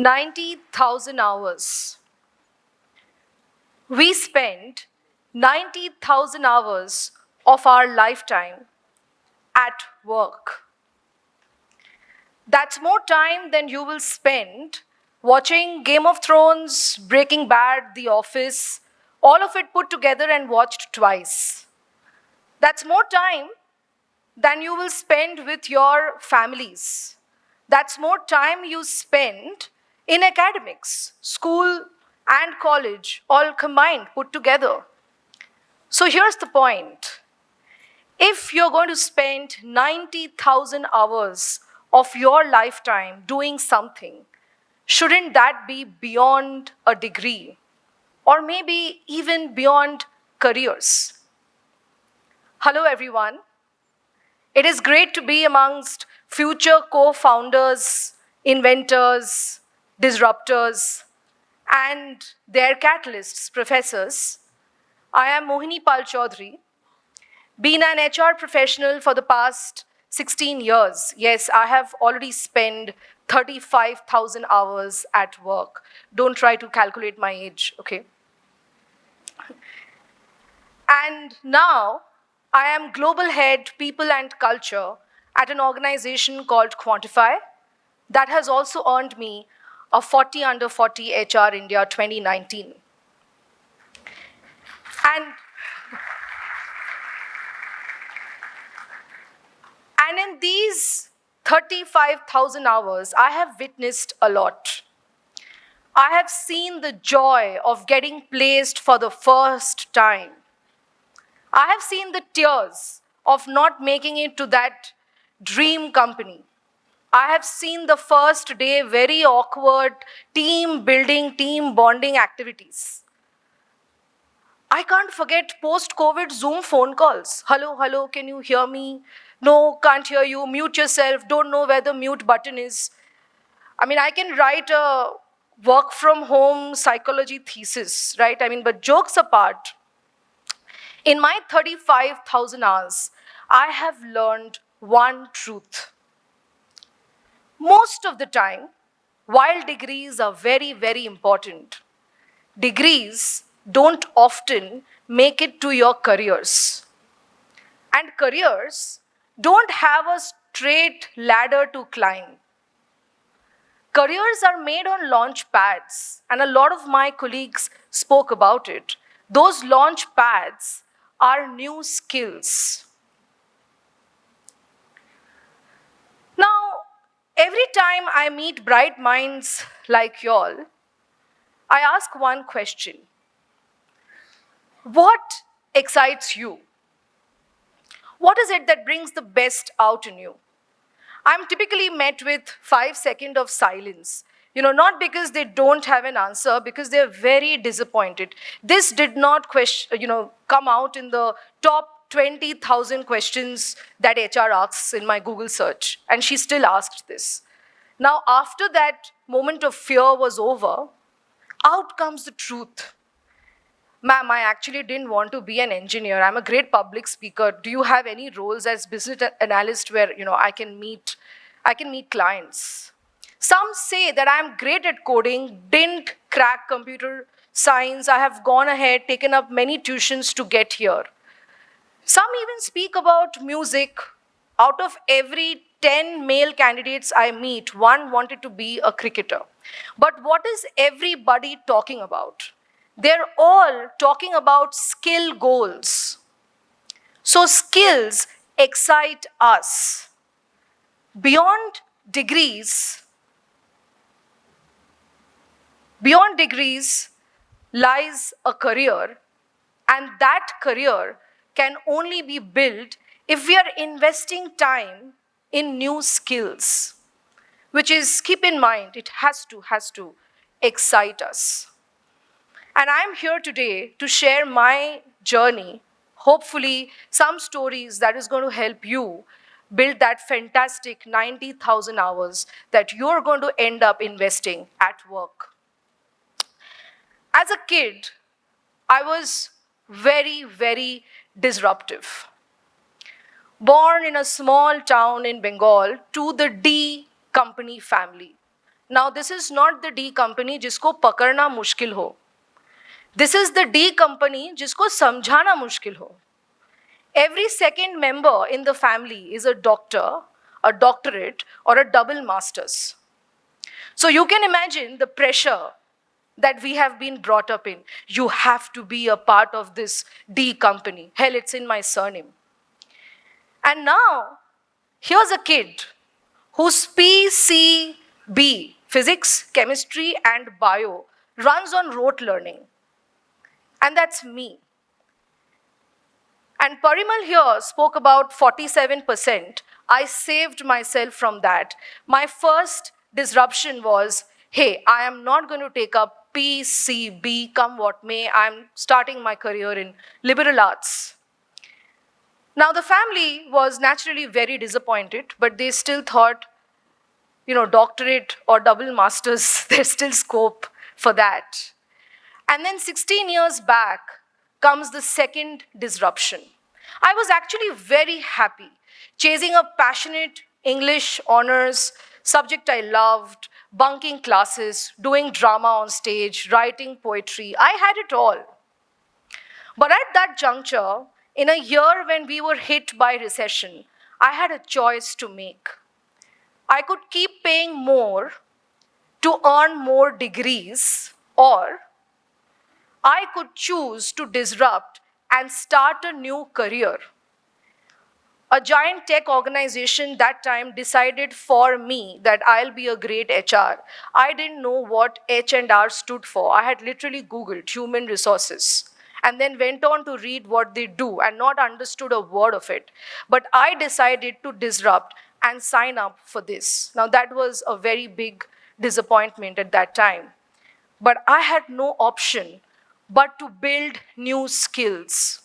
90,000 hours. We spend 90,000 hours of our lifetime at work. That's more time than you will spend watching Game of Thrones, Breaking Bad, The Office, all of it put together and watched twice. That's more time than you will spend with your families. That's more time you spend in academics, school and college, all combined, put together. So here's the point. If you're going to spend 90,000 hours of your lifetime doing something, shouldn't that be beyond a degree? Or maybe even beyond careers? Hello, everyone. It is great to be amongst future co-founders, inventors, disruptors, and their catalysts, professors. I am Mohini Pal Chaudhary, been an HR professional for the past 16 years. Yes, I have already spent 35,000 hours at work. Don't try to calculate my age, okay? And now, I am Global Head, People and Culture at an organization called Quantify that has also earned me a 40 under 40 HR India 2019. And in these 35,000 hours, I have witnessed a lot. I have seen the joy of getting placed for the first time. I have seen the tears of not making it to that dream company. I have seen the first day very awkward team building, team bonding activities. I can't forget post-COVID Zoom phone calls. Hello, hello, can you hear me? No, can't hear you, mute yourself, don't know where the mute button is. I mean, I can write a work from home psychology thesis, right? But jokes apart, in my 35,000 hours, I have learned one truth. Most of the time, while degrees are very, very important, degrees don't often make it to your careers. And careers don't have a straight ladder to climb. Careers are made on launch pads, and a lot of my colleagues spoke about it. Those launch pads are new skills. Now, every time I meet bright minds like y'all, I ask one question. What excites you? What is it that brings the best out in you? I'm typically met with 5 seconds of silence. Not because they don't have an answer, because they're very disappointed. This did not come out in the top 20,000 questions that HR asks in my Google search, and she still asked this. Now, after that moment of fear was over, out comes the truth. Ma'am, I actually didn't want to be an engineer. I'm a great public speaker. Do you have any roles as business analyst where I can meet clients? Some say that I'm great at coding, didn't crack computer science. I have gone ahead, taken up many tuitions to get here. Some even speak about music. Out of every 10 male candidates I meet, one wanted to be a cricketer. But what is everybody talking about? They're all talking about skill goals. So skills excite us. Beyond degrees lies a career, and that career can only be built if we are investing time in new skills, which is, keep in mind, it has to excite us. And I'm here today to share my journey, hopefully some stories that is going to help you build that fantastic 90,000 hours that you're going to end up investing at work. As a kid, I was very, very disruptive. Born in a small town in Bengal to the D company family. Now, this is not the D company जिसको पकड़ना मुश्किल हो. This is the D company जिसको समझाना मुश्किल हो. Every second member in the family is a doctor, a doctorate, or a double master's. So you can imagine the pressure that we have been brought up in. You have to be a part of this D company. Hell, it's in my surname. And now, here's a kid whose PCB, physics, chemistry, and bio, runs on rote learning. And that's me. And Parimal here spoke about 47%. I saved myself from that. My first disruption was, hey, I am not going to take up PCB, come what may. I'm starting my career in liberal arts. Now, the family was naturally very disappointed, but they still thought, doctorate or double masters, there's still scope for that. And then 16 years back comes the second disruption. I was actually very happy, chasing a passionate English honors, subject I loved, bunking classes, doing drama on stage, writing poetry. I had it all. But at that juncture, in a year when we were hit by recession, I had a choice to make. I could keep paying more to earn more degrees, or I could choose to disrupt and start a new career. A giant tech organization that time decided for me that I'll be a great HR. I didn't know what H&R stood for. I had literally Googled human resources and then went on to read what they do and not understood a word of it. But I decided to disrupt and sign up for this. Now that was a very big disappointment at that time. But I had no option but to build new skills.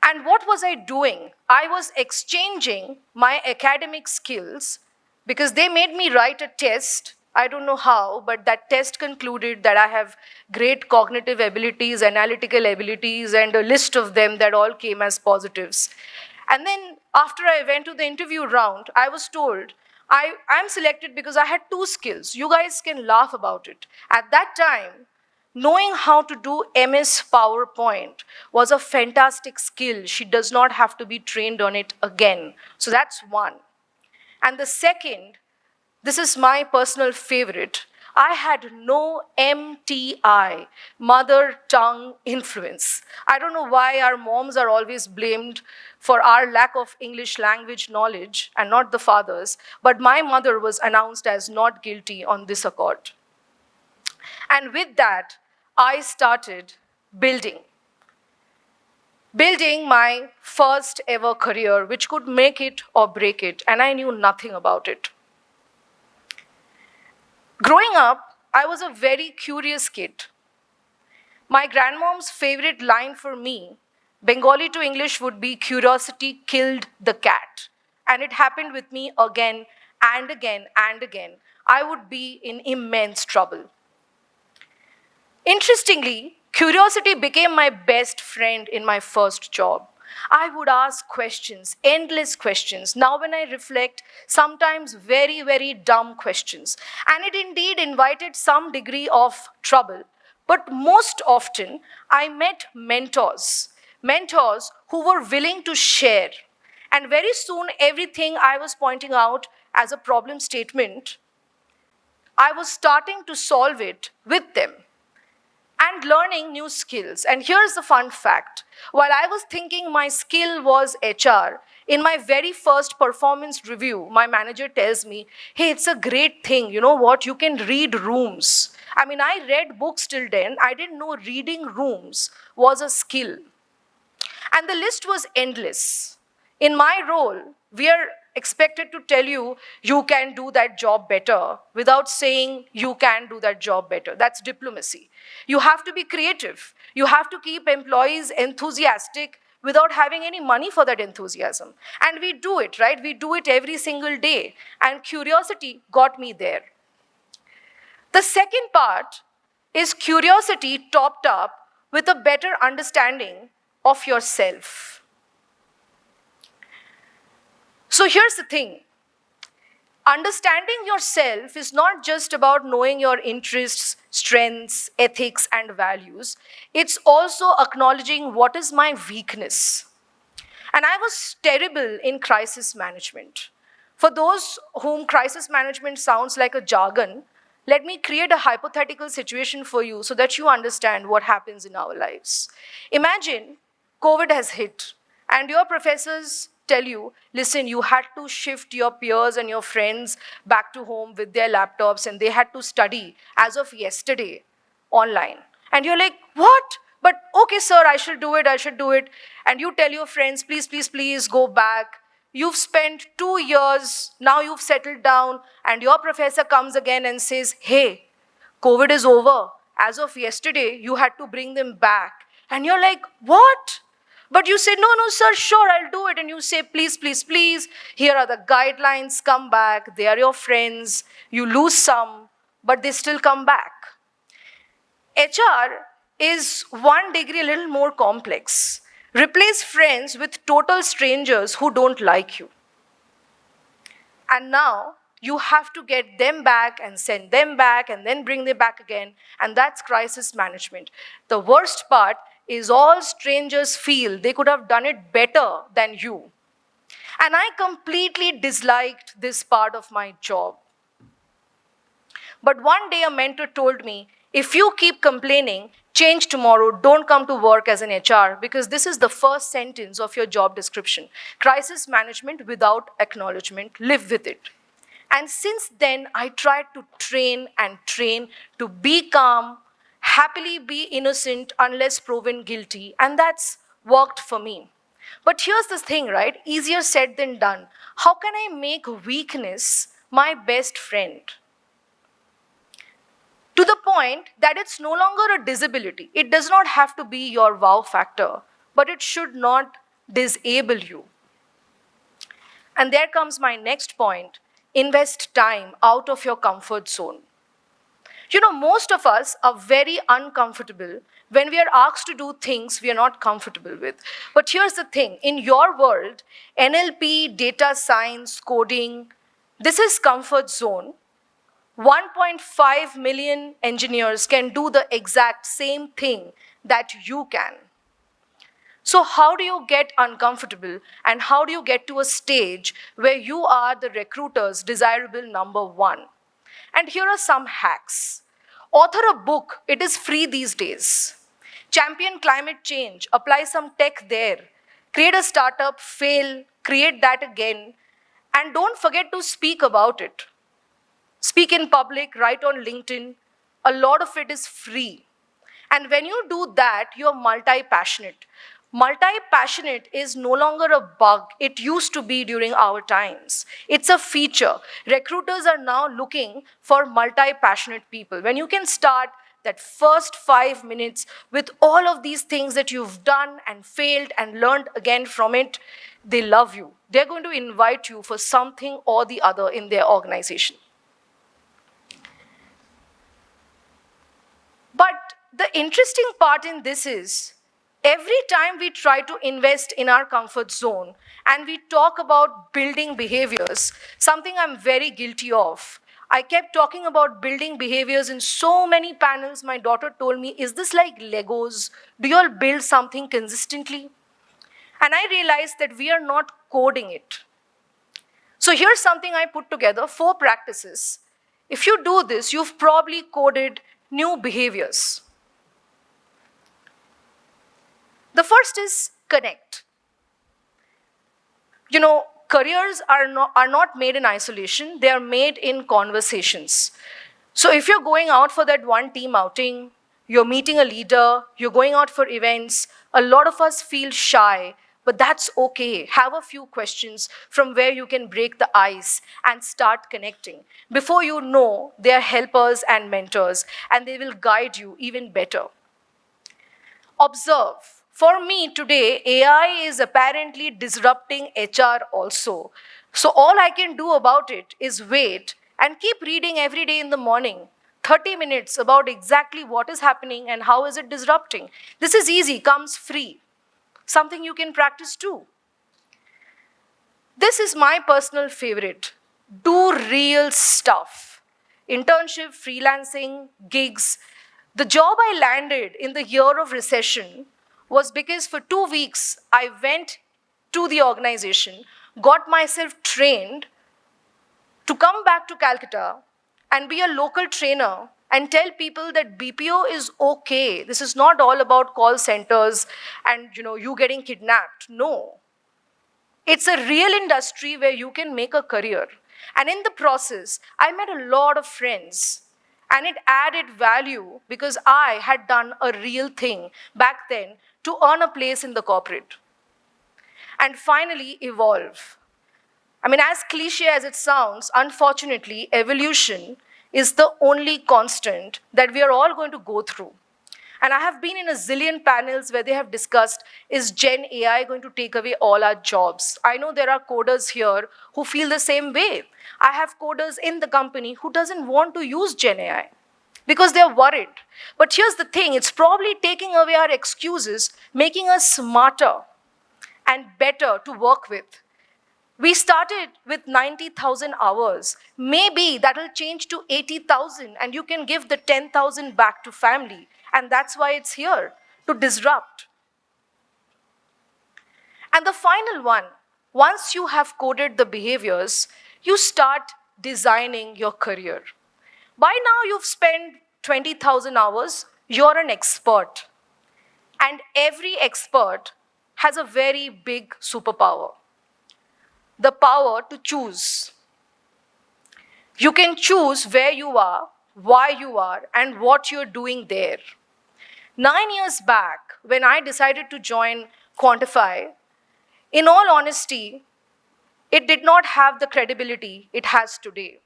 And what was I doing? I was exchanging my academic skills because they made me write a test. I don't know how, but that test concluded that I have great cognitive abilities, analytical abilities, and a list of them that all came as positives. And then after I went to the interview round, I was told, I'm selected because I had 2 skills. You guys can laugh about it. At that time, knowing how to do MS PowerPoint was a fantastic skill. She does not have to be trained on it again. So that's one. And the second, this is my personal favorite, I had no MTI, mother tongue influence. I don't know why our moms are always blamed for our lack of English language knowledge and not the fathers, but my mother was announced as not guilty on this accord. And with that, I started building my first ever career, which could make it or break it, and I knew nothing about it. Growing up, I was a very curious kid. My grandmom's favorite line for me, Bengali to English, would be curiosity killed the cat. And it happened with me again and again and again. I would be in immense trouble. Interestingly, curiosity became my best friend in my first job. I would ask questions, endless questions. Now when I reflect, sometimes very, very dumb questions. And it indeed invited some degree of trouble. But most often, I met mentors who were willing to share. And very soon, everything I was pointing out as a problem statement, I was starting to solve it with them and learning new skills. And here's the fun fact. While I was thinking my skill was HR, in my very first performance review, my manager tells me, hey, it's a great thing. You know what? You can read rooms. I mean, I read books till then. I didn't know reading rooms was a skill. And the list was endless. In my role, we are expected to tell you, you can do that job better without saying you can do that job better. That's diplomacy. You have to be creative. You have to keep employees enthusiastic without having any money for that enthusiasm. And we do it, right? We do it every single day. And curiosity got me there. The second part is curiosity topped up with a better understanding of yourself. So here's the thing. Understanding yourself is not just about knowing your interests, strengths, ethics, and values. It's also acknowledging what is my weakness. And I was terrible in crisis management. For those whom crisis management sounds like a jargon, let me create a hypothetical situation for you so that you understand what happens in our lives. Imagine COVID has hit and your professors tell you, listen, you had to shift your peers and your friends back to home with their laptops and they had to study as of yesterday online. And you're like, what? But okay, sir, I should do it, I should do it. And you tell your friends, please, please, please go back. You've spent 2 years, now you've settled down, and your professor comes again and says, hey, COVID is over. As of yesterday, you had to bring them back. And you're like, what? But you say, no, no, sir, sure, I'll do it. And you say, please, please, please, here are the guidelines, come back. They are your friends. You lose some, but they still come back. HR is 1 degree a little more complex. Replace friends with total strangers who don't like you. And now you have to get them back and send them back and then bring them back again. And that's crisis management. The worst part is all strangers feel they could have done it better than you. And I completely disliked this part of my job. But one day a mentor told me, if you keep complaining, change tomorrow, don't come to work as an HR, because this is the first sentence of your job description. Crisis management without acknowledgement, live with it. And since then, I tried to train and train to be calm, happily be innocent unless proven guilty, and that's worked for me. But here's the thing, right? Easier said than done. How can I make weakness my best friend? To the point that it's no longer a disability. It does not have to be your wow factor, but it should not disable you. And there comes my next point. Invest time out of your comfort zone. You know, most of us are very uncomfortable when we are asked to do things we are not comfortable with. But here's the thing, in your world, NLP, data science, coding, this is comfort zone. 1.5 million engineers can do the exact same thing that you can. So how do you get uncomfortable and how do you get to a stage where you are the recruiter's desirable number one? And here are some hacks. Author a book, it is free these days. Champion climate change, apply some tech there. Create a startup, fail, create that again. And don't forget to speak about it. Speak in public, write on LinkedIn. A lot of it is free. And when you do that, you're multi-passionate. Multi-passionate is no longer a bug. It used to be during our times. It's a feature. Recruiters are now looking for multi-passionate people. When you can start that first 5 minutes with all of these things that you've done and failed and learned again from it, they love you. They're going to invite you for something or the other in their organization. But the interesting part in this is, every time we try to invest in our comfort zone and we talk about building behaviors, something I'm very guilty of. I kept talking about building behaviors in so many panels. My daughter told me, is this like Legos? Do you all build something consistently? And I realized that we are not coding it. So here's something I put together, 4 practices. If you do this, you've probably coded new behaviors. The first is connect. You know, careers are not made in isolation, they are made in conversations. So if you're going out for that one team outing, you're meeting a leader, you're going out for events, a lot of us feel shy, but that's okay. Have a few questions from where you can break the ice and start connecting. Before you know, they are helpers and mentors, and they will guide you even better. Observe. For me today, AI is apparently disrupting HR also. So all I can do about it is wait and keep reading every day in the morning, 30 minutes about exactly what is happening and how is it disrupting. This is easy, comes free. Something you can practice too. This is my personal favorite. do real stuff. Internship, freelancing, gigs. The job I landed in the year of recession was because for 2 weeks I went to the organization, got myself trained to come back to Calcutta and be a local trainer and tell people that BPO is okay. This is not all about call centers and you getting kidnapped. No. It's a real industry where you can make a career. And in the process, I met a lot of friends. And it added value because I had done a real thing back then to earn a place in the corporate. And finally, evolve. I mean, as cliche as it sounds, unfortunately, evolution is the only constant that we are all going to go through. And I have been in a zillion panels where they have discussed, is Gen AI going to take away all our jobs? I know there are coders here who feel the same way. I have coders in the company who doesn't want to use Gen AI because they're worried. But here's the thing, it's probably taking away our excuses, making us smarter and better to work with. We started with 90,000 hours. Maybe that'll change to 80,000 and you can give the 10,000 back to family. And that's why it's here, to disrupt. And the final one, once you have coded the behaviors, you start designing your career. By now you've spent 20,000 hours, you're an expert. And every expert has a very big superpower. The power to choose. You can choose where you are, why you are, and what you're doing there. 9 years back, when I decided to join Quantify, in all honesty, it did not have the credibility it has today.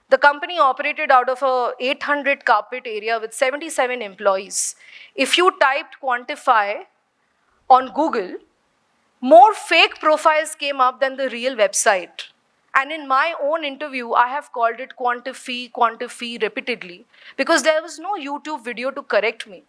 The company operated out of a 800 carpet area with 77 employees. If you typed Quantify on Google, more fake profiles came up than the real website. And in my own interview, I have called it Quantify repeatedly because there was no YouTube video to correct me.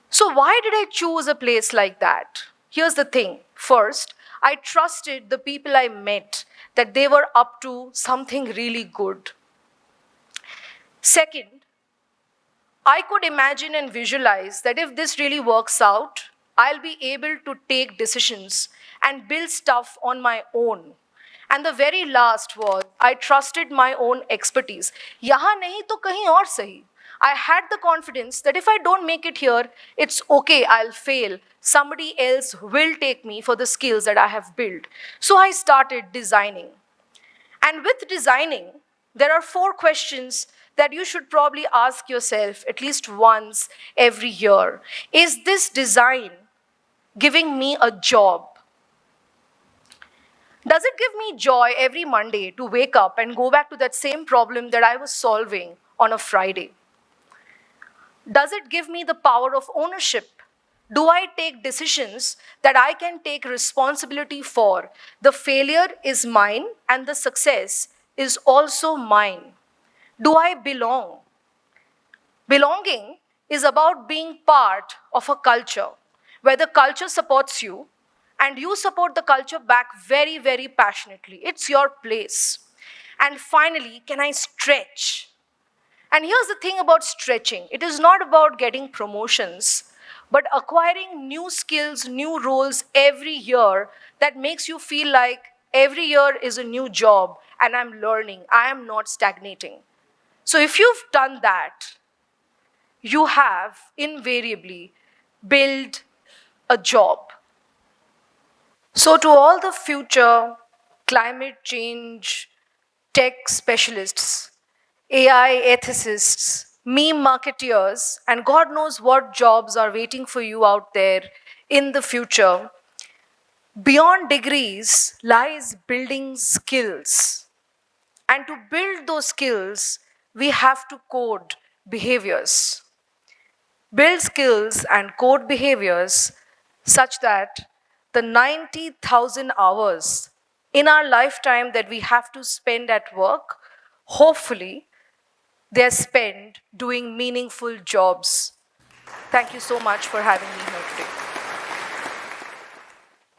So why did I choose a place like that? Here's the thing. First, I trusted the people I met that they were up to something really good. Second, I could imagine and visualize that if this really works out, I'll be able to take decisions and build stuff on my own. And the very last was, I trusted my own expertise. Yahan nahi to kahin aur sahi. I had the confidence that if I don't make it here, it's okay, I'll fail. Somebody else will take me for the skills that I have built. So I started designing. And with designing, there are 4 questions that you should probably ask yourself at least once every year. Is this design giving me a job? Does it give me joy every Monday to wake up and go back to that same problem that I was solving on a Friday? Does it give me the power of ownership? Do I take decisions that I can take responsibility for? The failure is mine and the success is also mine. Do I belong? Belonging is about being part of a culture where the culture supports you and you support the culture back very, very passionately. It's your place. And finally, can I stretch? And here's the thing about stretching. It is not about getting promotions, but acquiring new skills, new roles every year that makes you feel like every year is a new job and I'm learning, I am not stagnating. So if you've done that, you have invariably built a job. So to all the future climate change tech specialists, AI ethicists, meme marketeers, and God knows what jobs are waiting for you out there in the future, beyond degrees lies building skills. And to build those skills, we have to code behaviors. Build skills and code behaviors such that the 90,000 hours in our lifetime that we have to spend at work, hopefully, they're spent doing meaningful jobs. Thank you so much for having me here.